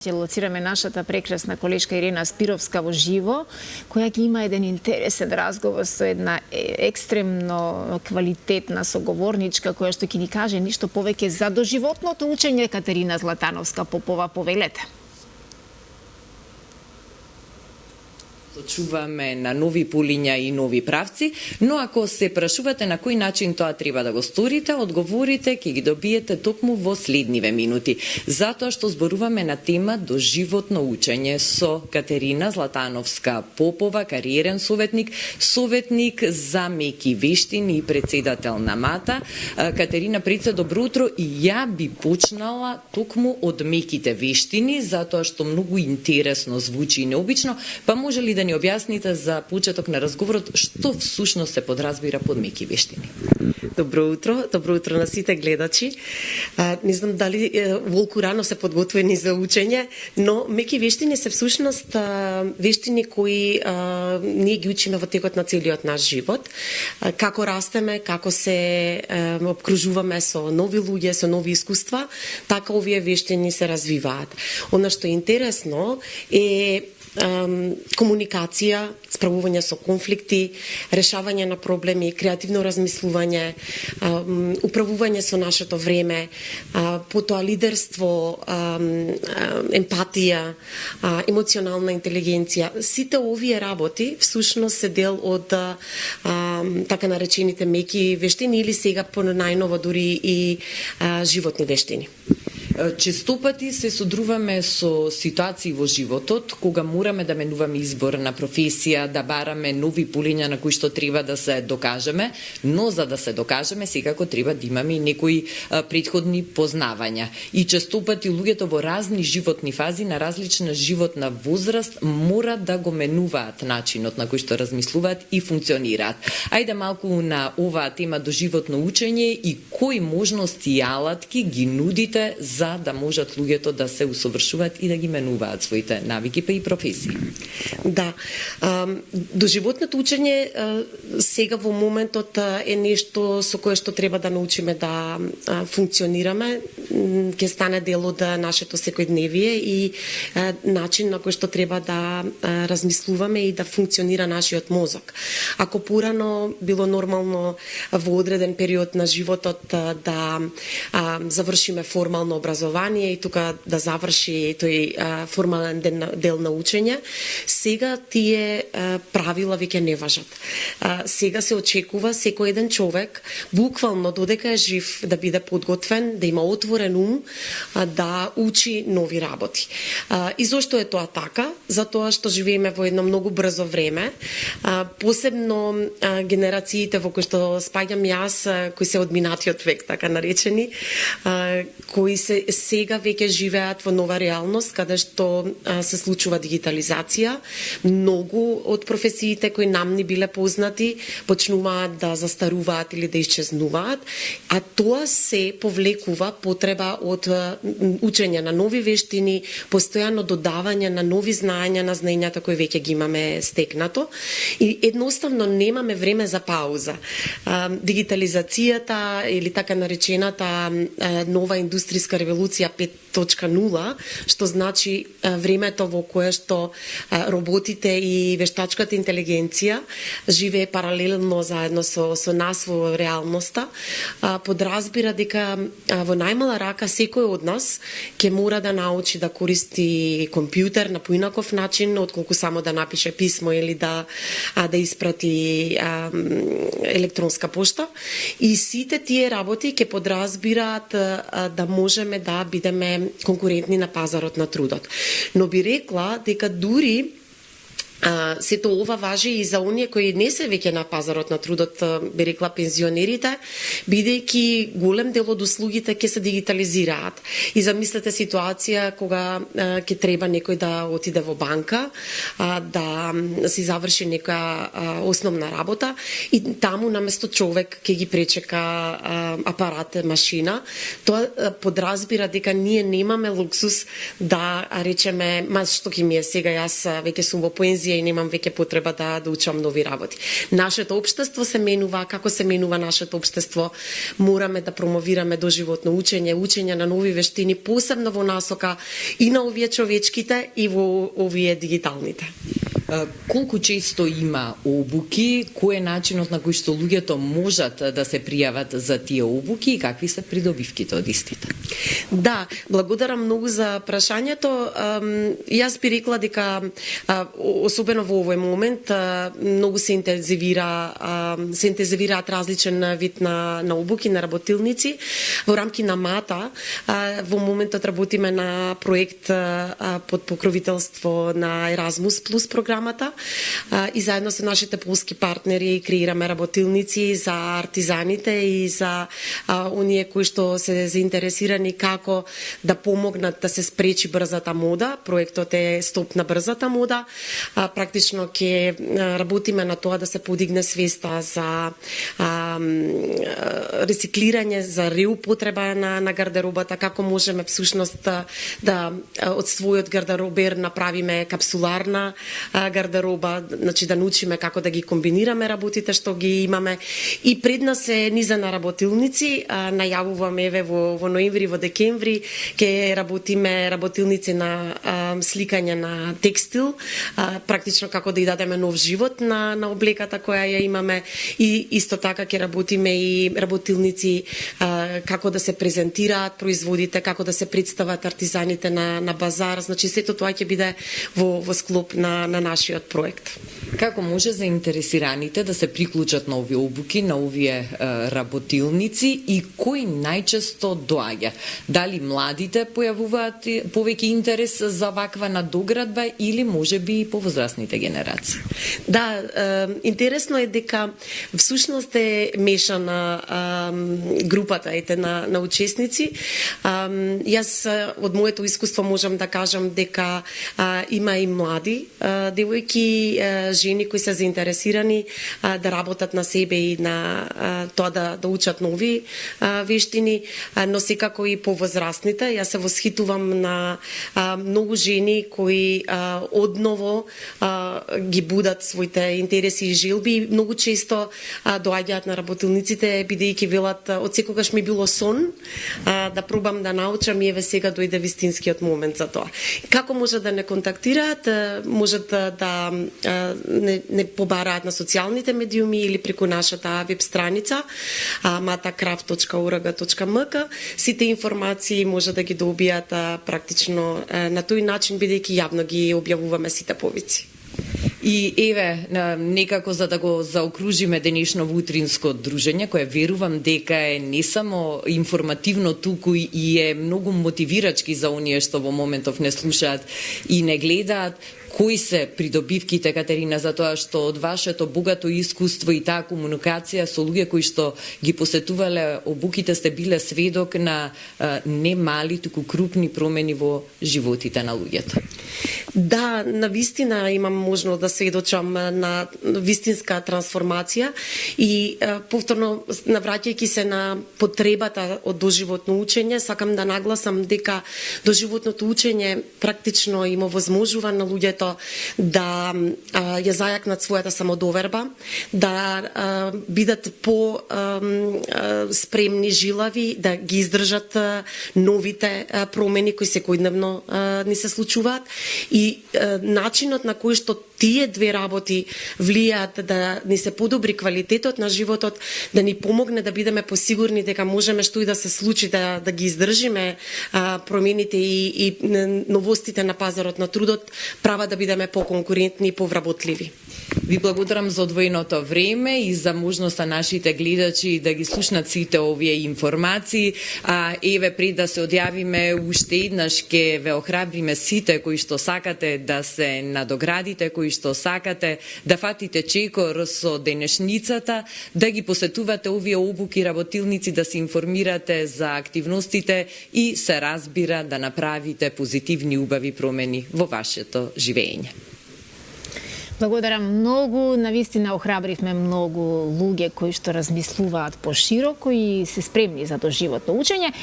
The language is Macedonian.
Ќе лоцираме нашата прекрасна колешка Ирена Спировска во живо, која ќе има еден интересен разговор со една екстремно квалитетна соговорничка, која што ќе ни каже ништо повеќе за доживотното учење. Катерина Златановска Попова, повелете. Чуваме на нови полиња и нови правци, но ако се прашувате на кој начин тоа треба да го сторите, одговорите ќе ги добиете токму во следниве минути. Затоа што зборуваме на тема доживотно учење со Катерина Златановска Попова, кариерен советник за меки вештини и председател на МАТА. Катерина, преце добро утро, и ја би почнала токму од меките вештини, затоа што многу интересно звучи и необично, па може ли да ни објасните за почеток на разговорот што всушност се подразбира под меки вештини? Добро утро на сите гледачи. Не знам дали волку рано се подготвени за учење, но меки вештини се всушност вештини кои ние ги учиме во текот на целиот наш живот. Како растеме, како се обкружуваме со нови луѓе, со нови искуства, така овие вештини се развиваат. Она што е интересно е комуникација, справување со конфликти, решавање на проблеми, креативно размислување, управување со нашето време, потоа лидерство, емпатија, емоционална интелигенција. Сите овие работи всушност се дел од така наречените меки вештини или сега по најново дури и животни вештини. Честопати се содруваме со ситуации во животот кога мораме да менуваме избор на професија, да бараме нови полиња на кои што треба да се докажеме, но за да се докажеме секако треба да имаме и некои претходни познавања. И честопати луѓето во разни животни фази, на различна животна возраст, мора да го менуваат начинот на кој што размислуваат и функционираат. Ајде малку на оваа тема до животно учење и кои можности и алатки ги нудите за да можат луѓето да се усовршуваат и да ги менуваат своите навики па и професии. Да. Доживотното учење сега во моментот е нешто со кое што треба да научиме да функционираме, ќе стане дел од нашето секојдневие и начин на кој што треба да размислуваме и да функционира нашиот мозок. Ако порано било нормално во одреден период на животот да завршиме формално образование и тука да заврши тој формален дел на учење, сега тие правила веќе не важат. Сега се очекува секој еден човек, буквално додека е жив, да биде подготвен, да има отворен ум, да учи нови работи. И зошто е тоа така? Затоа што живееме во едно многу брзо време, посебно генерациите во кои што спаѓам јас, кои се од минатиот век, така наречени, кои се сега веќе живеат во нова реалност, каде што се случува дигитализација. Многу од професиите кои нам ни биле познати почнуваат да застаруваат или да исчезнуваат, а тоа се повлекува потреба од учење на нови вештини, постојано додавање на нови знаења на знаењата кои веќе ги имаме стекнато и едноставно немаме време за пауза. Дигитализацијата или така наречената нова индустријска револуција 5.0, што значи времето во кое што роботите и вештачката интелигенција живее паралелно заедно со нас во реалноста, подразбира дека во најмала рака секој од нас ќе мора да научи да користи компјутер на поинаков начин отколку само да напише писмо или да испрати електронска пошта. И сите тие работи ќе подразбираат да можеме да бидеме конкурентни на пазарот на трудот. Но би рекла дека дури сето ова важи и за оние кои не се веќе на пазарот на трудот, би рекла пензионерите, бидејќи голем дел од услугите ќе се дигитализираат. И замислете ситуација кога ќе треба некој да отиде во банка, да си заврши некоја основна работа и таму наместо човек ќе ги пречека апарат, машина. Тоа подразбира дека ние немаме луксус да речеме, ма што ќе ми е сега, јас веќе сум во пензија, пензија и немам веќе потреба да учам нови работи. Нашето општество се менува, како се менува нашето општество, мораме да промовираме доживотно учење, учење на нови вештини, посебно во насока и на овие човечките и во овие дигиталните. Колку често има обуки, кој е начинот на кој што луѓето можат да се пријават за тие обуки и какви се придобивките од истите? Да, благодарам многу за прашањето. Јас би рекла дека особено во овој момент многу се интензивираат различен вид на обуки, на работилници. Во рамки на МАТА во моментот работиме на проект под покровителство на Еразмус Плюс програмата и заедно со нашите полски партнери креираме работилници за артизаните и за оние кои што се заинтересирани како да помогнат да се спречи брзата мода. Проектот е Стоп на брзата мода. Практично ќе работиме на тоа да се подигне свеста за рециклирање, за реупотреба на гардеробата, како можеме всушност да од својот гардеробер направиме капсуларна гардероба, значи да научиме како да ги комбинираме работите што ги имаме. И пред нас е низа на работилници, најавуваме еве во ноември, во декември ќе работиме работилници на сликање на текстил, практично како да ја дадеме нов живот на облеката која ја имаме, и исто така ќе работиме и работилници како да се презентираат производите, како да се представат артизаните на базар, значи сето тоа ќе биде во склоп на нашиот проект. Како може заинтересираните да се приклучат на овие обуки, на овие работилници и кој најчесто доаѓа? Дали младите појавуваат повеќе интерес за ваква надоградба или можеби и повозрасните генерации? Да, интересно е дека всушност е мешана групата на учесници. Јас од моето искуство можам да кажам дека има и млади девојки, жени кои се заинтересирани да работат на себе и на тоа да учат нови вештини, но секако и повозрастните. Јас се восхитувам на многу жени кои одново ги будат своите интереси и желби. Многу често доаѓаат на работилниците бидејќи велат од секогаш ми било сон да пробам да научам и еве сега дојде вистинскиот момент за тоа. Како може да не контактираат? Можат да не побараат на социјалните медиуми или преку нашата веб страница matacraft.org.mk. Сите информации може да ги добијат практично на тој начин, бидејќи јавно ги објавуваме сите повици. И еве, некако за да го заокружиме денешно утринско дружење, кое верувам дека е не само информативно, туку и е многу мотивирачки за оние што во моментов не слушаат и не гледаат. Кои се придобивките, Катерина, за тоа што од вашето богато искуство и таа комуникација со луѓе кои што ги посетувале обуките сте биле сведок на не мали, туку крупни промени во животите на луѓето? Да, навистина имам можност да сведочам на вистинска трансформација и повторно навраќајќи се на потребата од доживотно учење, сакам да нагласам дека доживотното учење практично им овозможува на луѓето да ја зајакнат својата самодоверба, да бидат по спремни, жилави, да ги издржат новите промени кои секојдневно ни се случуваат и начинот на кој што тие две работи влијаат да ни се подобри квалитетот на животот, да ни помогне да бидеме посигурни дека можеме што и да се случи да ги издржиме промените и новостите на пазарот на трудот, права да бидеме поконкурентни и повработливи. Ви благодарам за одвоеното време и за можноста нашите гледачи да ги слушнат сите овие информации. Еве, пред да се одјавиме, уште еднаш ке ве охрабриме сите кои што сакате да се надоградите, кои што сакате да фатите чекор со денешницата, да ги посетувате овие обуки работилници, да се информирате за активностите и се разбира да направите позитивни убави промени во вашето живење. Благодарам многу, навистина охрабривме многу луѓе кои што размислуваат пошироко и се спремни за доживотно учење.